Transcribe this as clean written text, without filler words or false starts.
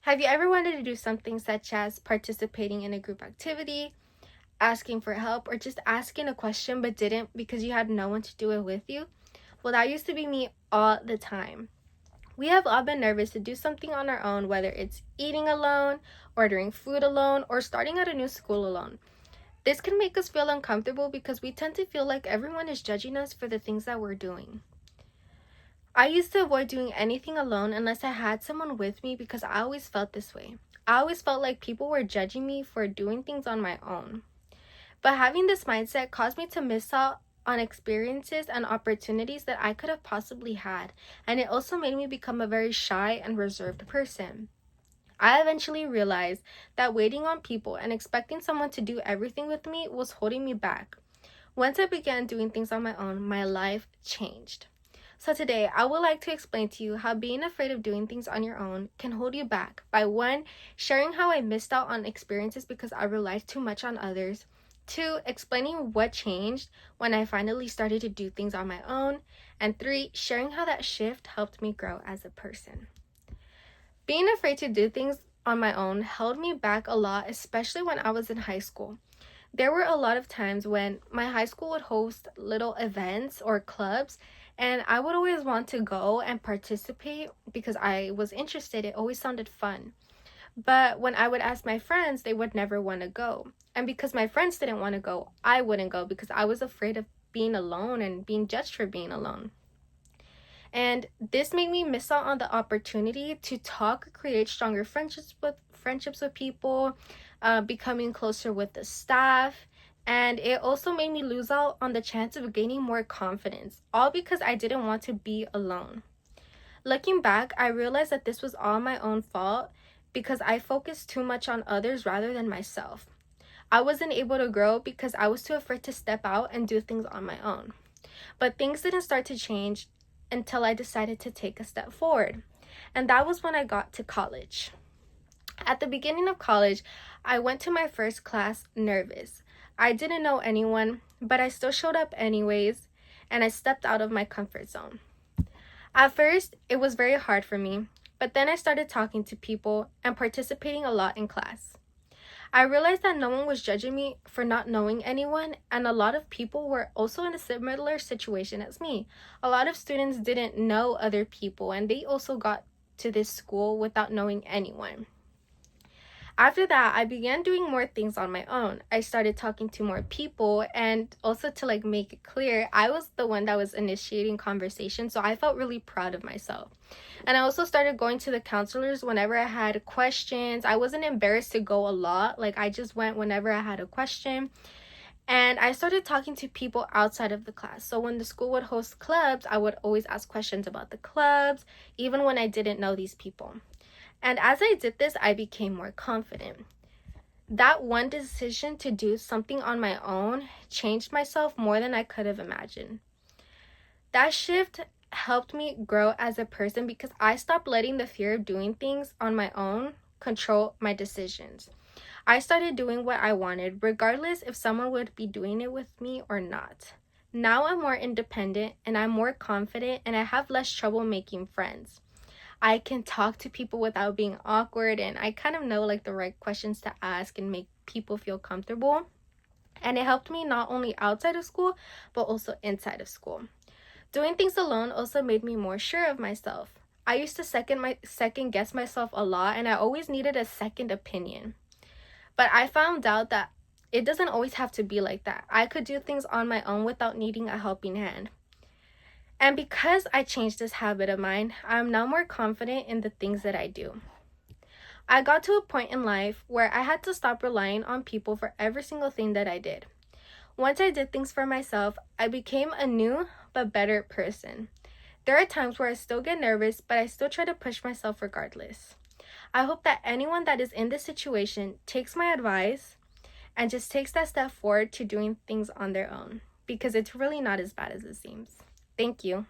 Have you ever wanted to do something such as participating in a group activity, asking for help, or just asking a question but didn't because you had no one to do it with you? Well, that used to be me all the time. We have all been nervous to do something on our own, whether it's eating alone, ordering food alone, or starting at a new school alone. This can make us feel uncomfortable because we tend to feel like everyone is judging us for the things that we're doing. I used to avoid doing anything alone unless I had someone with me because I always felt this way. I always felt like people were judging me for doing things on my own. But having this mindset caused me to miss out on experiences and opportunities that I could have possibly had, and it also made me become a very shy and reserved person. I eventually realized that waiting on people and expecting someone to do everything with me was holding me back. Once I began doing things on my own, my life changed. So today, I would like to explain to you how being afraid of doing things on your own can hold you back by 1, sharing how I missed out on experiences because I relied too much on others, 2, explaining what changed when I finally started to do things on my own, and 3, sharing how that shift helped me grow as a person. Being afraid to do things on my own held me back a lot, especially when I was in high school. There were a lot of times when my high school would host little events or clubs, and I would always want to go and participate because I was interested. It always sounded fun. But when I would ask my friends, they would never want to go. And because my friends didn't want to go, I wouldn't go because I was afraid of being alone and being judged for being alone. And this made me miss out on the opportunity to talk or create stronger friendships with people, becoming closer with the staff, and it also made me lose out on the chance of gaining more confidence, all because I didn't want to be alone. Looking back, I realized that this was all my own fault because I focused too much on others rather than myself. I wasn't able to grow because I was too afraid to step out and do things on my own. But things didn't start to change until I decided to take a step forward. And that was when I got to college. At the beginning of college, I went to my first class nervous. I didn't know anyone, but I still showed up anyways, and I stepped out of my comfort zone. At first, it was very hard for me, but then I started talking to people and participating a lot in class. I realized that no one was judging me for not knowing anyone, and a lot of people were also in a similar situation as me. A lot of students didn't know other people, and they also got to this school without knowing anyone. After that, I began doing more things on my own. I started talking to more people, and also to make it clear, I was the one that was initiating conversation, so I felt really proud of myself. And I also started going to the counselors whenever I had questions. I wasn't embarrassed to go a lot. I just went whenever I had a question. And I started talking to people outside of the class. So when the school would host clubs, I would always ask questions about the clubs, even when I didn't know these people. And as I did this, I became more confident. That one decision to do something on my own changed myself more than I could have imagined. That shift helped me grow as a person because I stopped letting the fear of doing things on my own control my decisions. I started doing what I wanted, regardless if someone would be doing it with me or not. Now I'm more independent and I'm more confident and I have less trouble making friends. I can talk to people without being awkward, and I kind of know the right questions to ask and make people feel comfortable. And it helped me not only outside of school, but also inside of school. Doing things alone also made me more sure of myself. I used to second guess myself a lot, and I always needed a second opinion. But I found out that it doesn't always have to be like that. I could do things on my own without needing a helping hand. And because I changed this habit of mine, I'm now more confident in the things that I do. I got to a point in life where I had to stop relying on people for every single thing that I did. Once I did things for myself, I became a new but better person. There are times where I still get nervous, but I still try to push myself regardless. I hope that anyone that is in this situation takes my advice and just takes that step forward to doing things on their own, because it's really not as bad as it seems. Thank you.